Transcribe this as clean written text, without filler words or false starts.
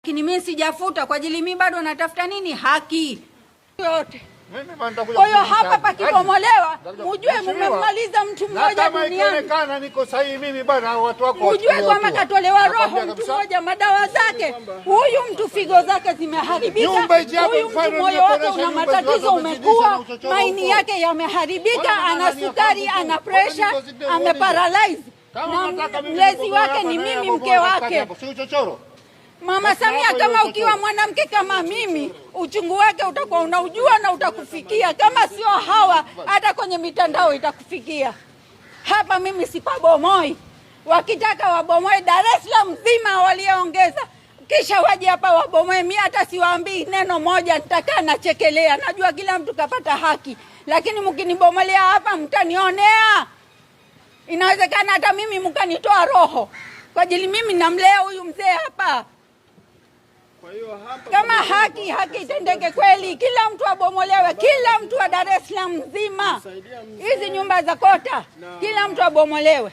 Lakini mimi sijafuta kwa ajili mimi bado natafuta nini? Haki yote. Kwa hiyo hapa pakibomolewa, mjue mmemmaliza mtu mmoja duniani. Kama ikionekana niko sahihi mimi bwana, watu wako mjue kwamba katolewa roho mtu mmoja, madawa zake. Huyu mtu figo zake zimeharibika, huyu mtu moyo wake una matatizo, umekuwa maini yake yameharibika, ana sukari, ana pressure, ameparalyze, na mlezi wake ni mimi, mke wake. Mama Samia, kama ukiwa mwanamke kama mimi, uchungu wake utakuwa unaujua na utakufikia. Kama sio hawa, hata kwenye mitandao itakufikia. Hapa mimi sipabomoi. Wakitaka wabomoe Dar es Salaam nzima waliongeza, kisha waje hapa wabomoe. Mimi hata siwaambii neno moja, nitakaa nachekelea. Najua kila mtu kapata haki, lakini mkinibomolea hapa mtanionea. Inawezekana hata mimi mkanitoa roho kwa ajili mimi namlea huyu mzee hapa. Kama haki itendeke kweli, kila mtu abomolewe, kila mtu wa Dar es Salaam nzima, hizi nyumba za kota, kila mtu abomolewe.